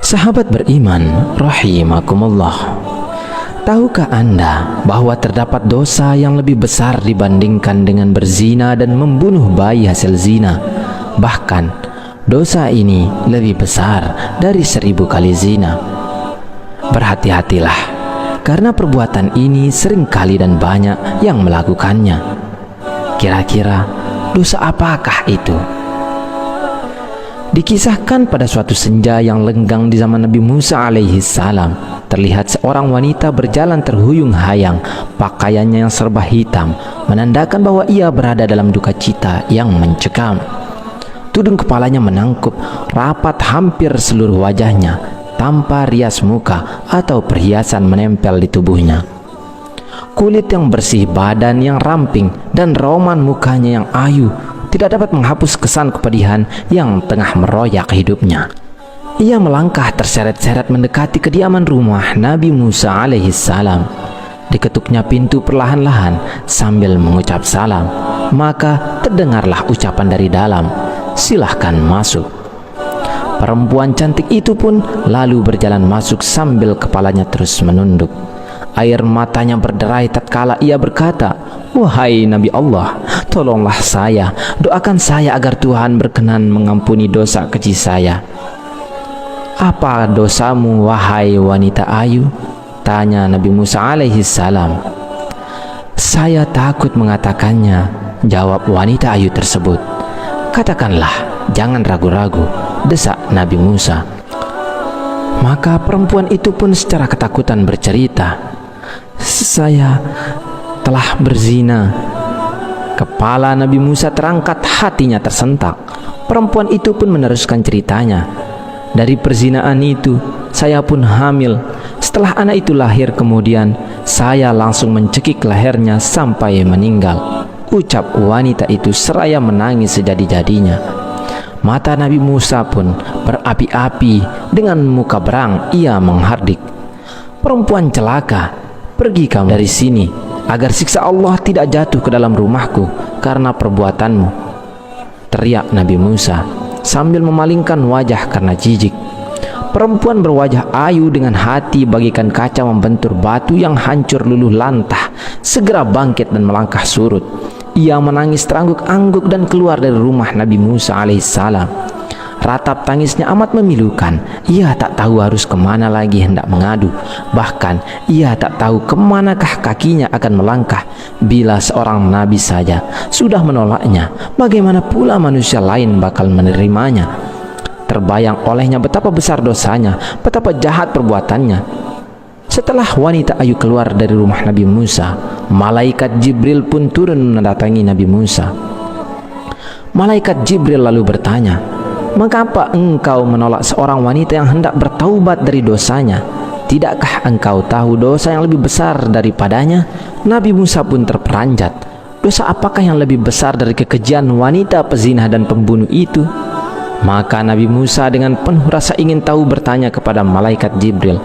Sahabat beriman rahimakumullah, tahukah Anda bahwa terdapat dosa yang lebih besar dibandingkan dengan berzina dan membunuh bayi hasil zina? Bahkan dosa ini lebih besar dari 1000 kali zina. Berhati-hatilah, karena perbuatan ini seringkali dan banyak yang melakukannya. Kira-kira dosa apakah itu? Dikisahkan pada suatu senja yang lenggang di zaman Nabi Musa alaihi salam, terlihat seorang wanita berjalan terhuyung hayang, pakaiannya yang serba hitam menandakan bahwa ia berada dalam duka cita yang mencekam. Tudung kepalanya menangkup rapat hampir seluruh wajahnya, tanpa rias muka atau perhiasan menempel di tubuhnya. Kulit yang bersih, badan yang ramping, dan roman mukanya yang ayu tidak dapat menghapus kesan kepedihan yang tengah meroyak hidupnya. Ia melangkah terseret-seret mendekati kediaman rumah Nabi Musa alaihi salam. Diketuknya pintu perlahan-lahan sambil mengucap salam. Maka terdengarlah ucapan dari dalam, "Silahkan masuk." Perempuan cantik itu pun lalu berjalan masuk sambil kepalanya terus menunduk. Air matanya berderai tatkala ia berkata, "Wahai Nabi Allah, tolonglah saya, doakan saya agar Tuhan berkenan mengampuni dosa keji saya." "Apa dosamu, wahai wanita ayu?" tanya Nabi Musa alaihi salam. "Saya takut mengatakannya," jawab wanita ayu tersebut. "Katakanlah, jangan ragu-ragu," desak Nabi Musa. Maka perempuan itu pun secara ketakutan bercerita, "Saya telah berzina." Kepala Nabi Musa terangkat, hatinya tersentak. Perempuan itu pun meneruskan ceritanya, "Dari perzinaan itu saya pun hamil. Setelah anak itu lahir kemudian saya langsung mencekik lehernya sampai meninggal," ucap wanita itu seraya menangis sejadi-jadinya. Mata Nabi Musa pun berapi-api, dengan muka berang ia menghardik, "Perempuan celaka, pergi kamu dari sini, agar siksa Allah tidak jatuh ke dalam rumahku karena perbuatanmu," teriak Nabi Musa sambil memalingkan wajah karena jijik. Perempuan berwajah ayu dengan hati bagaikan kaca membentur batu yang hancur luluh lantah segera bangkit dan melangkah surut. Ia menangis terangguk-angguk dan keluar dari rumah Nabi Musa alaihissalam. Ratap tangisnya amat memilukan. Ia tak tahu harus kemana lagi hendak mengadu. Bahkan ia tak tahu kemanakah kakinya akan melangkah. Bila seorang nabi saja sudah menolaknya, bagaimana pula manusia lain bakal menerimanya? Terbayang olehnya betapa besar dosanya, betapa jahat perbuatannya. Setelah wanita ayu keluar dari rumah Nabi Musa, malaikat Jibril pun turun mendatangi Nabi Musa. Malaikat Jibril lalu bertanya, "Mengapa engkau menolak seorang wanita yang hendak bertaubat dari dosanya? Tidakkah engkau tahu dosa yang lebih besar daripadanya?" Nabi Musa pun terperanjat. Dosa apakah yang lebih besar dari kekejian wanita pezina dan pembunuh itu? Maka Nabi Musa dengan penuh rasa ingin tahu bertanya kepada malaikat Jibril,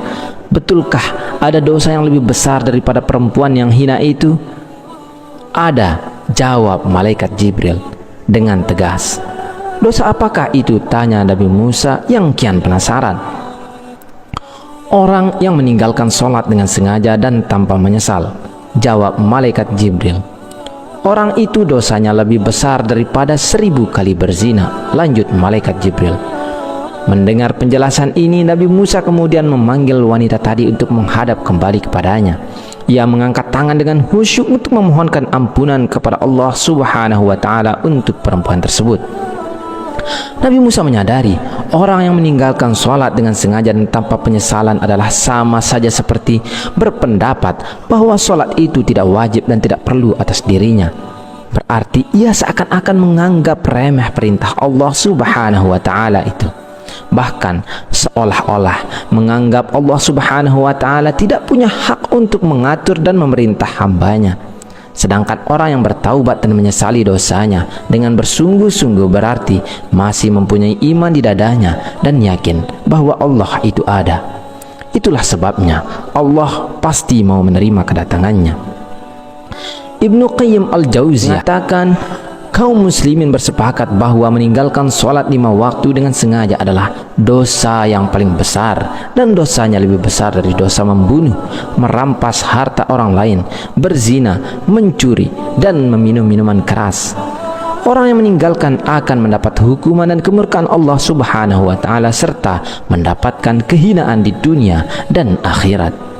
"Betulkah ada dosa yang lebih besar daripada perempuan yang hina itu?" "Ada," jawab malaikat Jibril dengan tegas. "Dosa apakah itu?" tanya Nabi Musa yang kian penasaran. "Orang yang meninggalkan sholat dengan sengaja dan tanpa menyesal," jawab malaikat Jibril. "Orang itu dosanya lebih besar daripada 1000 kali berzina," lanjut malaikat Jibril. Mendengar penjelasan ini, Nabi Musa kemudian memanggil wanita tadi untuk menghadap kembali kepadanya. Ia mengangkat tangan dengan khusyuk untuk memohonkan ampunan kepada Allah Subhanahu wa Ta'ala untuk perempuan tersebut. Nabi Musa menyadari orang yang meninggalkan sholat dengan sengaja dan tanpa penyesalan adalah sama saja seperti berpendapat bahwa sholat itu tidak wajib dan tidak perlu atas dirinya. Berarti ia seakan-akan menganggap remeh perintah Allah Subhanahu wa Ta'ala itu. Bahkan seolah-olah menganggap Allah Subhanahu wa Ta'ala tidak punya hak untuk mengatur dan memerintah hambanya. Sedangkan orang yang bertaubat dan menyesali dosanya dengan bersungguh-sungguh berarti masih mempunyai iman di dadanya dan yakin bahwa Allah itu ada. Itulah sebabnya Allah pasti mau menerima kedatangannya. Ibnu Qayyim al-Jauziyah mengatakan, Kaum muslimin bersepakat bahwa meninggalkan sholat 5 waktu dengan sengaja adalah dosa yang paling besar, dan dosanya lebih besar dari dosa membunuh, merampas harta orang lain, berzina, mencuri, dan meminum minuman keras. Orang yang meninggalkan akan mendapat hukuman dan kemurkaan Allah Subhanahu wa Ta'ala, serta mendapatkan kehinaan di dunia dan akhirat.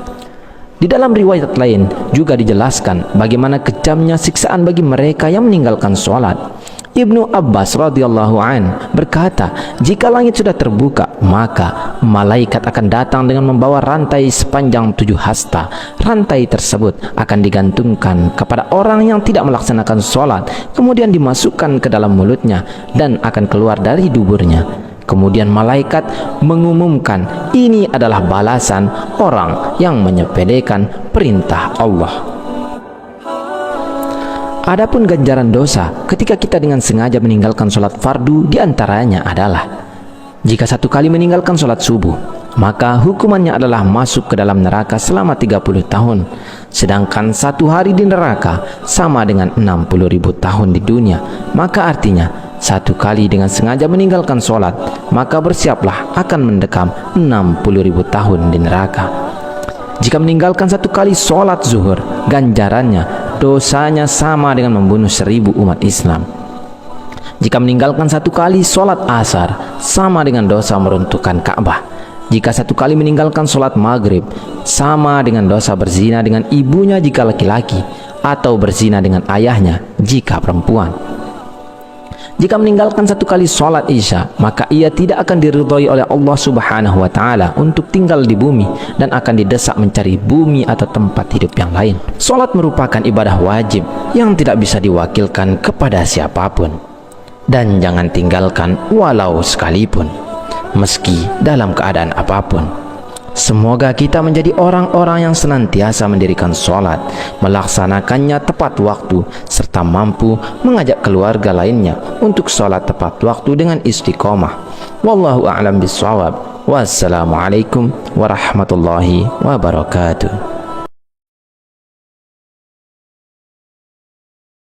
Di dalam riwayat lain juga dijelaskan bagaimana kejamnya siksaan bagi mereka yang meninggalkan sholat. Ibnu Abbas radhiyallahu an berkata, jika langit sudah terbuka, maka malaikat akan datang dengan membawa rantai sepanjang 7 hasta. Rantai tersebut akan digantungkan kepada orang yang tidak melaksanakan sholat, kemudian dimasukkan ke dalam mulutnya dan akan keluar dari duburnya. Kemudian malaikat mengumumkan, ini adalah balasan orang yang menyepelekan perintah Allah. Adapun ganjaran dosa ketika kita dengan sengaja meninggalkan sholat fardu diantaranya adalah: jika 1 kali meninggalkan sholat subuh, maka hukumannya adalah masuk ke dalam neraka selama 30 tahun. Sedangkan 1 hari di neraka sama dengan 60.000 tahun di dunia. Maka artinya 1 kali dengan sengaja meninggalkan sholat, maka bersiaplah akan mendekam 60.000 tahun di neraka. Jika meninggalkan 1 kali sholat zuhur, ganjarannya, dosanya sama dengan membunuh 1000 umat Islam. Jika meninggalkan 1 kali sholat asar, sama dengan dosa meruntuhkan Ka'bah. Jika 1 kali meninggalkan sholat maghrib, sama dengan dosa berzina dengan ibunya jika laki-laki, atau berzina dengan ayahnya jika perempuan. Jika meninggalkan 1 kali sholat isya, maka ia tidak akan diridhai oleh Allah Subhanahu wa Ta'ala untuk tinggal di bumi, dan akan didesak mencari bumi atau tempat hidup yang lain. Sholat merupakan ibadah wajib yang tidak bisa diwakilkan kepada siapapun, dan jangan tinggalkan walau sekalipun, meski dalam keadaan apapun. Semoga kita menjadi orang-orang yang senantiasa mendirikan sholat, melaksanakannya tepat waktu, serta mampu mengajak keluarga lainnya untuk sholat tepat waktu dengan istiqomah. Wallahu a'lam bishawab. Wassalamualaikum warahmatullahi wabarakatuh.